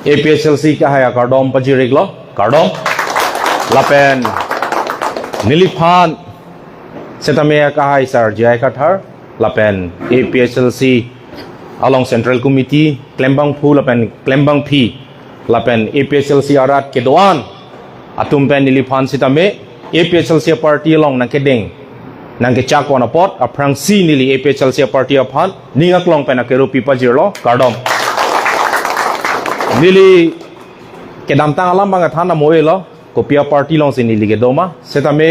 APSLC ka haya kardom pajirik lo kardom lapen niliphan setamea ka hay sar jai kathar lapen APSLC along Central Committee Klembang Phu lapen Klembang Phi lapen APSLC arat kedoan atum pen niliphan setame APSLC party along nang kedeng nang kechak wana pot aprang si nili APSLC party aphan ningak long pen akerupi pajirlo kardom nili kedam tang alam bang thana moelo kopia party long sin nili kedoma setame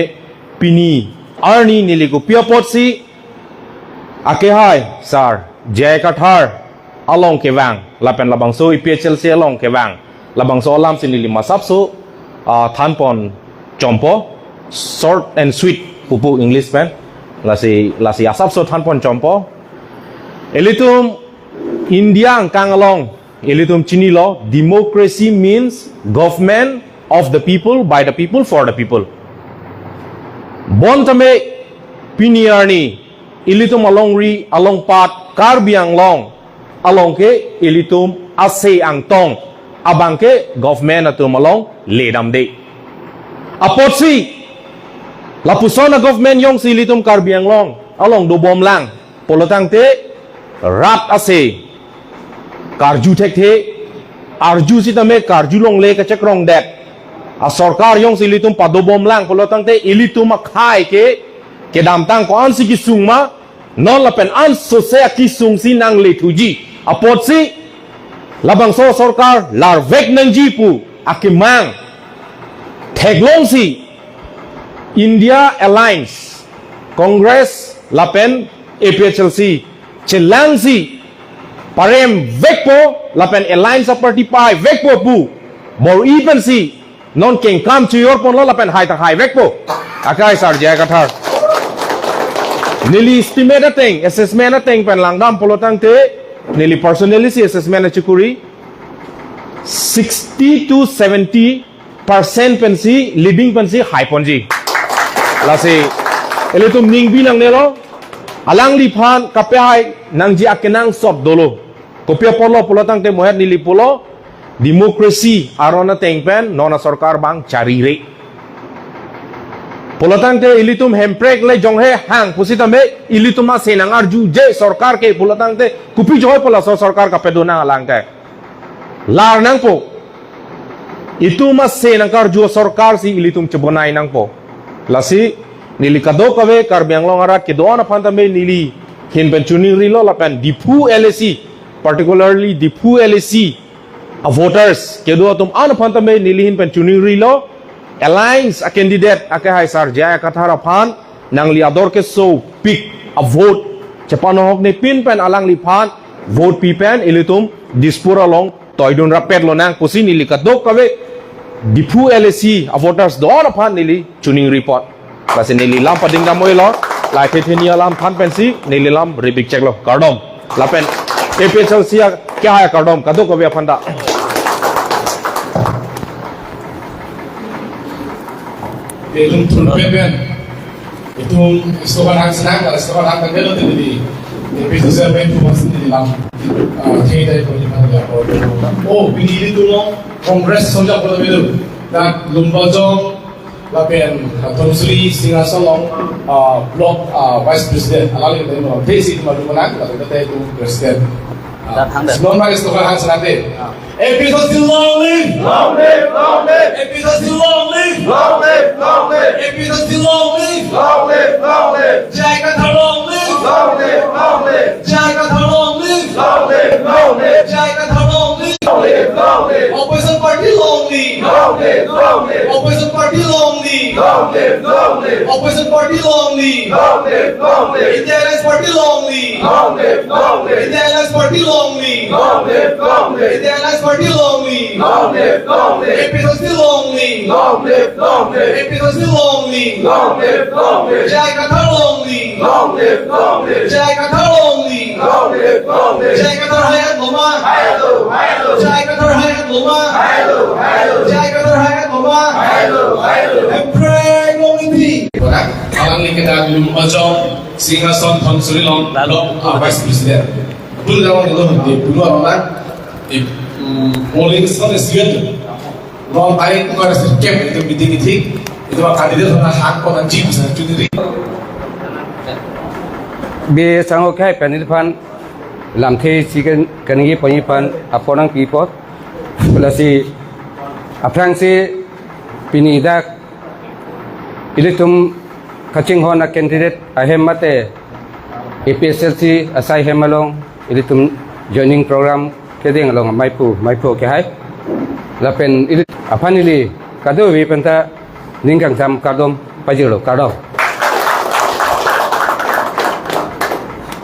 pini arni nili kopia pot si ake hai sar jai kathar along kewang lapen labangso IPHLC along kewang labangso alam sin nili masapso thanpon chompo short and sweet pupu English pen lasi asapso thanpon chompo elitum India kang along Elitum chini law, democracy means government of the people, by the people, for the people. Bontame piniarni, elitum along pat, karbiang long, along ke elitum ase ang tong, abang ke government atum along ledam de. Apotsi, lapusona government yong si elitum karbiang long, along do bom lang, polotang te, rat ase. Karju tek the arju si tame karju long le ka chekrong det a sarkar yong silitum padobom lang polotang te ilitum khai ke dam tang ko an si kisung ma non la pen an so se kisung si nang le thuji apot si labang so sarkar lar vek nang ji pu akimang theglong si India Alliance Congress la pen APHLC chelang si Parem vekpo lapen alliance of party pai vekpo pu more even si non can come to your pon lapen hai tak hai vekpo akai sar jai kathar nili estimate ateng assessment ateng pen langdam polotang te nili personally si assessment achukuri 60 to 70% pensi living pensi hai ponji lasi elitum ningbi nang nelo alang liphan kapai nang ji akenang sob dolo kopia polo polotang te mohet nili polo demokrasi arona tengpen nona sarkar bang cari re polotang te ilitum hemprek le jonghe hang pusitame ilitum ma senang arju je sarkar ke polotang te kupi joy pola sarkar ka pedona alang ke lar nang po itu ma senang arju sarkar si ilitum cebonai nang po lasi nili kado kawe karbiang long arat ke doana phantame nili hin penchuning rilo lapan dipu LAC particularly dipu LAC voters ke do tum an phantame nili hin penchuning rilo alliance a candidate ake hai sar jaya kathara phan nang li ador ke so pick a vote chapano hok ne pin pen alang li phan vote pi pen ilitum dispura long toidun rapet lo nang pusi nili kado kawe dipu LAC voters do an phan nili chuning report kasi nililam pading damoy lo lai thetheni alam phan pensi nililam ribik check lo kardom lapen APHLC kya hai kardom kado ko be phanda elum tulpen itum istokan hang senang kalau istokan hang tanggal itu di APHLC ben pumas nililam thei dai ko ni phanda oh bini itu lo kongres sonja ko bedu dan lumbajong lapen Tonsri Singasolong block vice president alali kita ini basic malumanan kalau kita itu president sebelum lagi setelah senang deh episode long live long live long live episode long live long live long live episode long live long live long live jai kata long live long live long live jai kata long live long live long live jai kata long live long live long live opposition party long live long live long live opposition party long live long live long live opposition party long live long live long live India Alliance party long live long live long live India Alliance party long live long live long live India Alliance party long live long live long live APHLC long live long live long live APHLC long live long live long live Jai Katha long live long live long live Jai Katha long live long live long live Jai Katha hayat loma hayat hayat Jai Katha hayat loma hayat hayat Jai Katha hayat loma hayat hayat pray long live alang ni kita belum baca Singason Tonsri long vice president dulu dalam itu di dulu orang polling sana siat non tarik bukan skep itu meeting itu itu kandidat sana hak konan jeep sana cuti be sango kai panil pan lam the si kan ni pani pan aponang people pelasi aprang si pinidak ilitum kaching hona candidate ahem mate APSLC asai hemalong ilitum joining program keding along maipu ke hai lapen ilit apanili kado wi penta ningkang sam kadom pajilo kado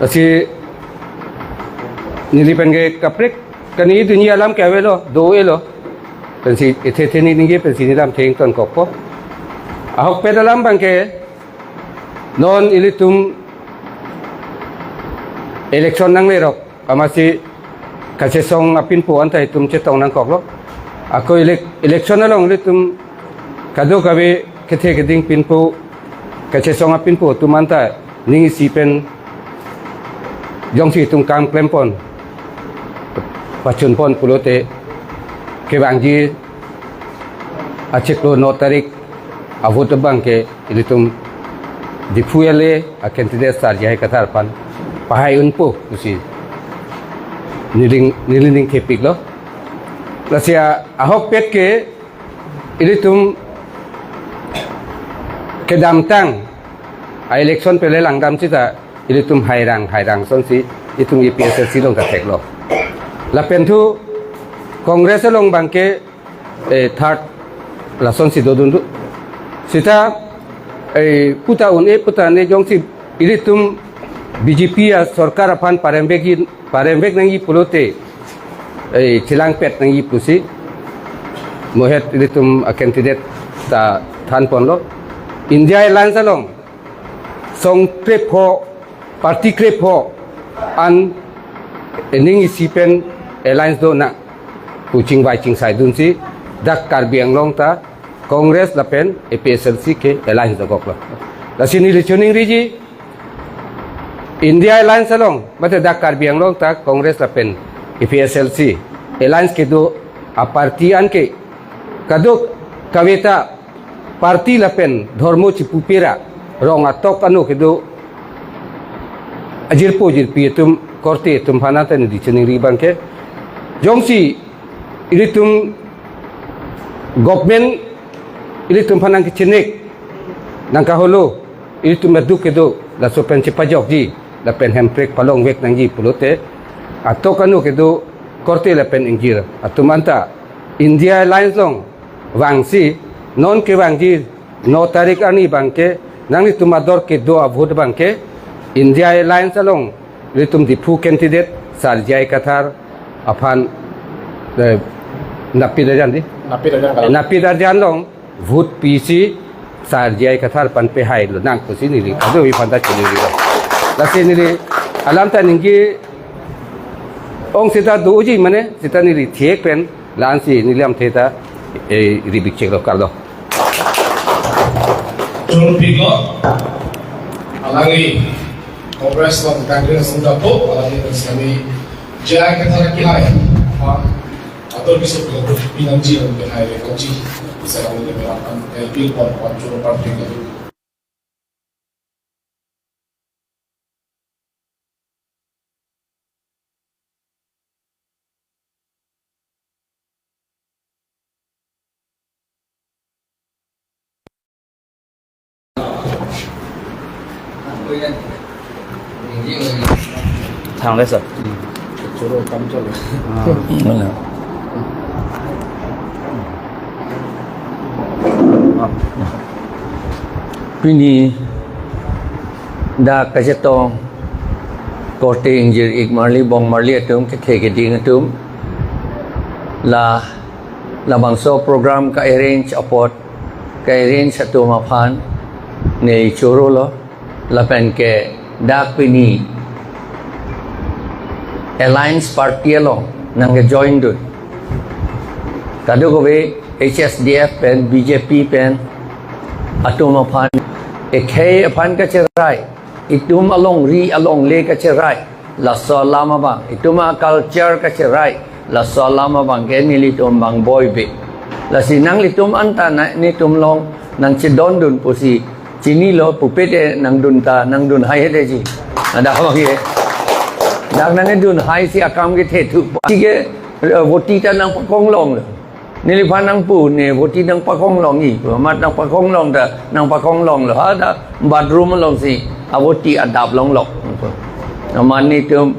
asi nilipen ke kaprik kani dunia alam ke velo do elo pensi ethe ni ninge pensi nilam theng ton koppo ahok pedalam bangke non ilitum election nang lerok amasi kasesong apin po antay tum chetong nang koklo ako election along ilitum kado kabe kethe keding pin po kasesong apin po tumanta ning sipen jong si tung kam klempon pachun pon pulote ke bangji acheklo notarik avot bangke ilitum di fuele a candidate sar jai katar pan pahai unpo usi niling kepik lo lasia ahok pet ke ilitum kedam tang a election pele langdam cita ilitum hairang son si itum IPSC long ka tek lo la pentu kongres long bangke third la son si dodun sita puta ne jong si ilitum BJP ya sarkar apan parembek nangi pulote cilang pet nangi pusi mohet ilitum candidate ta than pon lo India Alliance along song trip ho party trip ho an ning sipen alliance do na puching bai ching sai dun si dak karbiang long ta Congress lapen APSLC ke alliance dogok la la sini lichuning riji India alliance along mate dakar biang long ta Congress lapen APSLC alliance ke do a party an ke kaduk kaweta party lapen dharmo chipupira rong atok anu ke do ajirpo jirpi tum korte tum hanata ni lichuning ri bangke jongsi ilitum government ilitum panang kicenek nangka holo ilitum meduk kedo la sopen cipajok ji la pen hemprek palong wek nangji pulote atau kanu kedo korte la pen injir atumanta India Alliance long wangsi non ke wangji no tarik ani bangke nangli tumador kedo avod bangke India Alliance long ilitum dipu candidate sarjai kathar afan napi darjan long vote PC sarjai kathar pan pe hai lo nang pusi ni ado wi panda chini ri la se ni alam ta ningi ong sita do ji mane sita ni ri thek pen lan si ni lam theta ri bik chek lo kar do Jurun Pigo alangi Congress ng Congress ng Dapo alangi ng kami jaya kathar kilay atau bisa pinanji ng pinay kochi bisa kami developkan billboard buat Jurun Party thằng đấy rồi Jurun kami jalan Pini da kajeto korte injir ik marli bong marli atum ke theke ding atum la bangso program ka arrange apot ka arrange atum aphan nei chorolo la pen ke dak pini alliance party lo nang join do kado ko be HSDF pen BJP pen atum aphan ekhe aphan ka cherai itum along le ka cherai la salama ba ituma culture ka cherai la salama bangke nilitum bang boy be la sinang litum anta na ni tum long nang chidon dun pusi chini lo pupete nang dun ta nang dun hai de ji ada bang ye dak nang dun hai si akam ke the thu ti ke voti ta nang kong long lo ni li phan nang pu ne voti nang pa kong long ni mat nang pa kong long ta nang pa kong long lo ha da bathroom long si avoti adap long lok man ni tum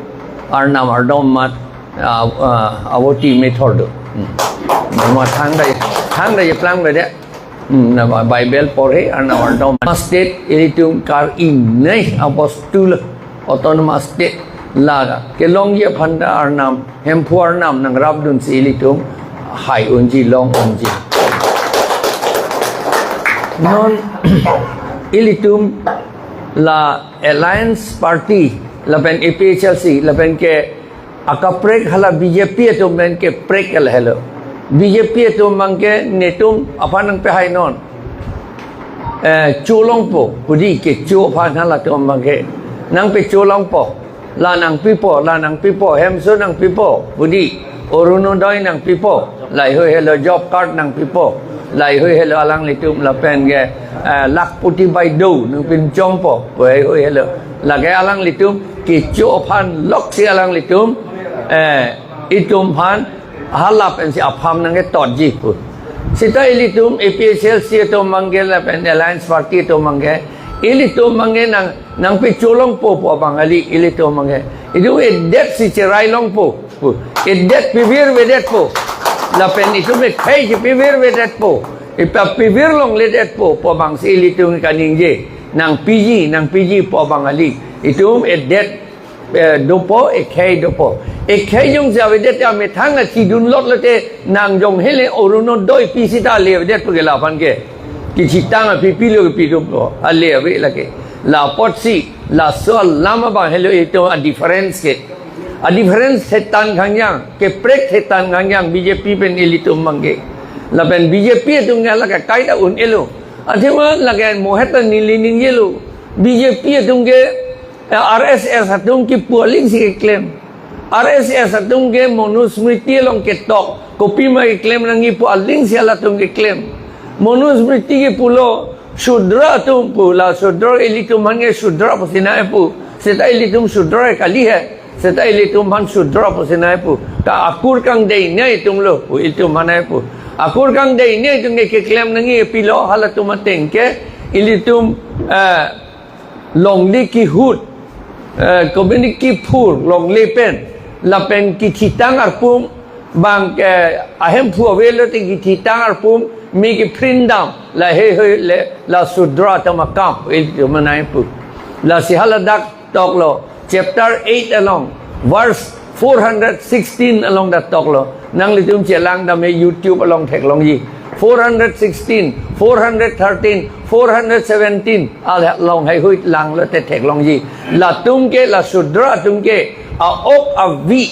arnam ardom mat avoti method ma thang dai plan be de na bible pore arnam ardom state ilitum kar in nei apostul autonomous state la ke long ye phanda arnam hempu arnam nang rabdun si ilitum hai unji long unji non ilitum la alliance party la pen APHLC la pen ke akaprek hala BJP to men ke prek el hello BJP to mangke netum apanang pe hai non cholong po pudi ke cho phan hala to mangke nang pe cholong po la nang pipo hem so nang pipo pudi oruno doi nang pipo lai hoi hello job card nang pipo lai hoi hello alang litum la pen ke lak puti bai do nang pin chompo hoi hello la ke alang litum ki cho phan lok si alang litum itum phan halap en si apham nang ke tot ji pu sita ilitum APHLC to mangge la pen alliance party to mangge ilitum mangge nang pe cholong po bangali ilitum mangge itu det si cerai long po det pivir vedet po la pen itu me khai ji pivir vedet po ipa pivir long ledet po bang si ilitum kaning je nang PG po bangali itu det dopo khai dopo khai jong ja vedet ya me thang la chi dun lot late nang jong hele oruno doi pisita le vedet po gela pan ke ki chitang pi lo pi do ale ve la ke la potsi la sol lama ba hello itu a difference ke a difference setan khangyang ke prek setan khangyang BJP pen ilitum mangge la pen BJP tu ngala ka kaida un elo athima la ke mohatan nilining yelo BJP tu ke RSS hatung ki polling si claim RSS hatung ke monusmriti long ke tok kopi ma ke claim nangi po aling si ala tung ke claim monusmriti ke pulo Shudra tum pula Shudra ilitum hange Shudra pasina pu seta ilitum Shudra kali hai seta ilitum han Shudra pasina pu ta akur kang dei nei tum lo ilitum mana pu akur kang dei nei tum ke claim nangi pilo halatum ateng ke ilitum longli ki hut komini ki phur longli pen la pen ki thitang arpum bang ke ahem phu avelo te ki thitang arpum mi ki prindam la he le la sudra tamakam il manai pu la sihala dak toklo chapter 8 along verse 416 along that toklo nang litum chelang da me YouTube along thek long ji 416 413 417 al long hai hui lang lo te thek long ji la tum ke la sudra tum ke a ok a vi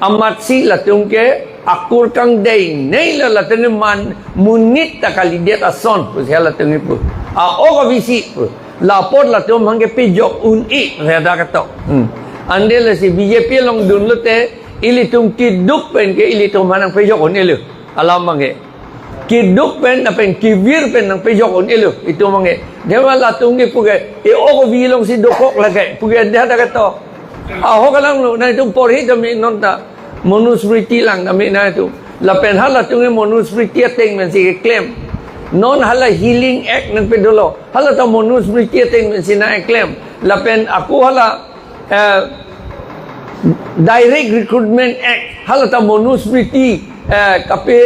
amat si la tum ke akur kang dei nei la tene man munit takali det ason pu hala tene pu a ok vi si la pot la tum hange pe jok un i reda ka to ande la si BJP long dun lo te ilitum ki duk pen ke ilitum manang pe jok on elu alam mange ki duk pen na pen ki vir pen nang pe jok on elu itu mange dewa la tum ke pu ke e ok vi long si dokok la ke pu ke da ka to a ho ka lang lo na tum por hi dami non ta monusmriti lang kami na itu la pen hala tunge monusmriti ateng men si claim non hala healing act nang pedolo hala ta monusmriti ateng men si na claim la pen aku hala direct recruitment act hala ta monusmriti kape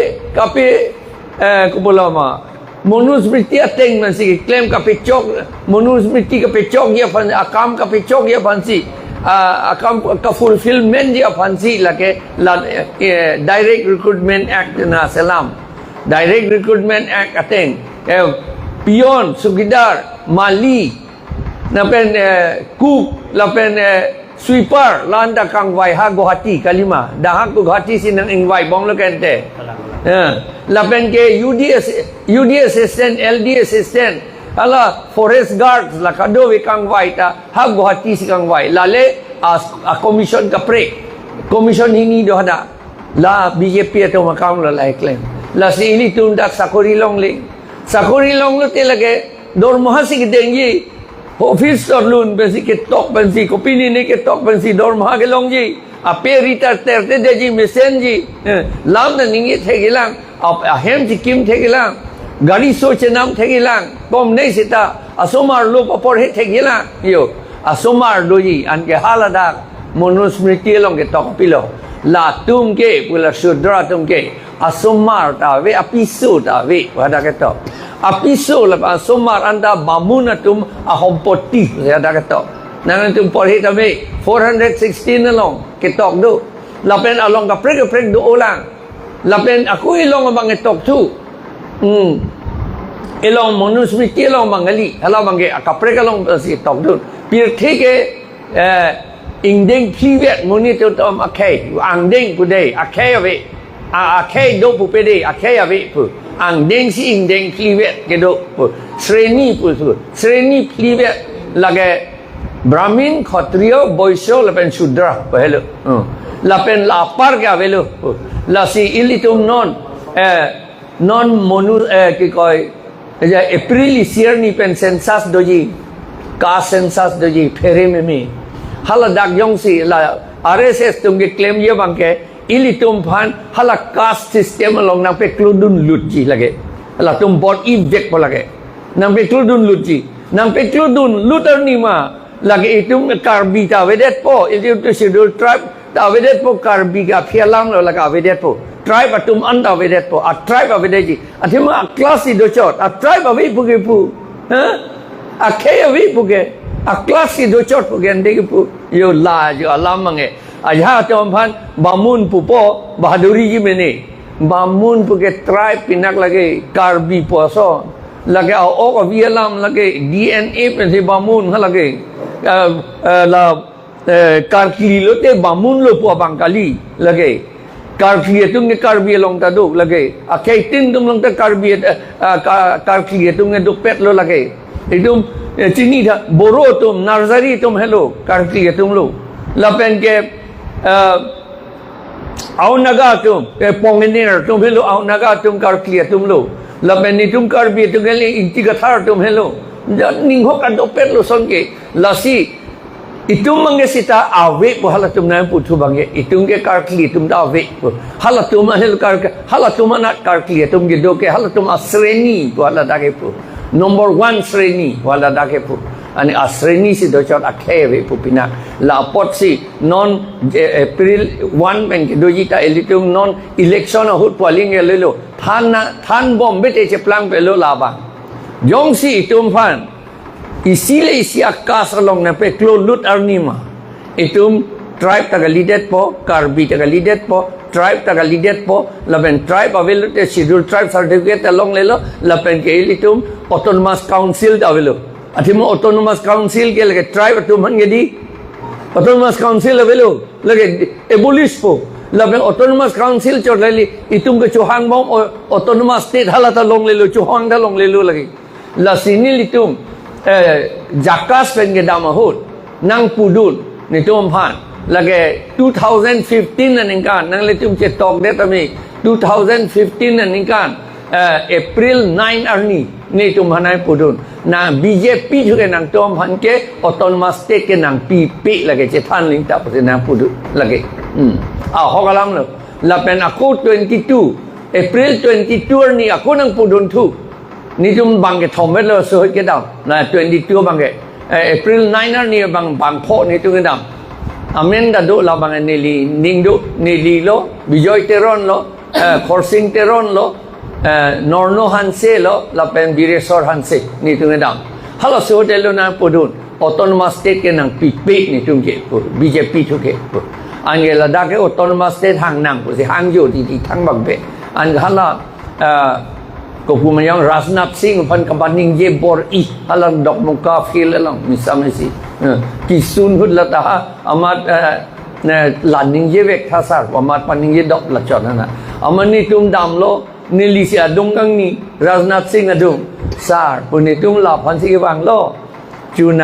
kupulama monusmriti ateng men si claim kape chok monusmriti kape chok ya fan akam kape chok ya fan si akam ka fulfillment dia fancy lake la direct recruitment act na salam direct recruitment act ateng pion sugidar mali na pen cook la pen sweeper landa kang vai ha Guwahati kalima dah ha Guwahati sinang ingwai bong lo kente la pen ke UD assistant LD assistant ala forest guards la kado we kang vai ta ha Guwahati si kang vai lale a commission ka pre commission hini do hada la BJP atau makam la claim la si ili tum dak sakori long lo te lage dor mahasi ke dengi office lun besi ke tok pensi kopini ne ke tok pensi dor mah ke long ji ape ritar terte deji mesen ji lam na ningi thegilang ahem ji kim thegilang gari soche nam thegilang kom nei sita asomar lo papor he thegilang yo asomar doji an ke haladak monusmriti long ke tok pilo la tum ke pula sudra tum ke asomar ta ve apiso ta ve wada ke tok apiso la asomar anda bamunatum ahompoti wada ke tok nang tum por he ta ve 416 along ke tok do la pen along ka prek do olang la pen aku ilong bang tok tu ilong monusmriti ilong mangali hala bangge akaprek along si tok do pir thike ingdeng privet monitor tom akai angdeng pudai akai ave akai do pupede akai ave pu angdeng si ingdeng privet ke do sreni pu sreni privet lage brahmin kshatriya vaishya lapen shudra pahelo lapen lapar ke avelo la si ilitum non monu ki koi april is year ni pen census doji ka census doji phere me hala dak yong si la RSS tum ke claim ye bang ke ilitum phan hala caste system along na pe kludun lut ji lage la tum bot evek po lage nang pe kludun lut ji nang pe kludun lutar ni ma lage itum karbi ta vedet po itum to schedule tribe ta vedet po karbi ga phialang lo laga vedet po tribe atum anda vedet po a tribe vedet ji athima class do chot a tribe avi pu ke pu a ke avi pu ke a class do chot pu gen de pu yo la yo alam mange a ya tom phan bamun pu po bahaduri ji mene bamun pu ke tribe pinak lage karbi po so lage a o vi alam lage DNA pe se bamun ha lage la karkili lo te bamun lo po bangkali lage karkili tung ne karbi long ta do lage a kaitin tum long ta karbi karkili tung ne do pet lo lage idum chini tha boro tum nursery tum hello karkili tum lo lapen ke au naga tum pongener tum hello au naga tum karkili tum lo lapen ni tum karbi tum le inti gathar tum hello ning ho kan do pet lo son ke lasi itum mange sita awe po halatum na puthu bange itum ke karkli tum da awe halatum hel kark halatum na karkli tum ge do ke halatum asreni po hala da ke po number 1 sreni wala da ke po ani asreni si do chot akheve po pina la pot si non april 1 ben ke do jita elitum non election hut polling e lelo than bom bete che plang pe lo la ba jong si itum phan isile isia kasalong na pe klo lut arnima itum tribe taga lidet po karbi taga lidet po tribe taga lidet po laben tribe avelo te scheduled tribe certificate along lelo lapen ke ilitum autonomous council avelo athimo autonomous council ke lage tribe atum hangedi autonomous council avelo lage abolish po laben autonomous council chorleli itum ke chuhang bom autonomous state halata long lelo chuhang da long lelo lage la sinil itum jakas pen ke damahut nang pudun ni tum phan lage 2015 nan kan nang le tum che tok de tami 2015 nan kan April 9 arni ni tum hanai pudun na BJP juga nang tum phan ke autonomous state ke nang PP lage che than ling ta pe nang pudun lage hogalam lo la pen aku 22 April 22 ni aku nang pudun tu ni tum bang ke thom lo so ke dam na 22 bang ke April 9 ni bang pho ni tu ke dam amen da do la bang ni li ning do ni li lo bijoy teron lo khorsing teron lo norno hanse lo la pen biresor hanse ni tu ke dam halo so de lo na pudun autonomous state ke nang pp ni tum ke BJP tu ke angela da ke autonomous state hang nang ko si hang jo di thang bang pe an hala ko pumayang Rajnath Singh pan kabaning ye bor I halang dok muka fil lang misamesi kisun hud lata amat landing ye vek thasar amat paning ye dok la chon na amani tum dam lo nili si adung kang ni Rajnath Singh adung sar punitung la phan si wang lo chuna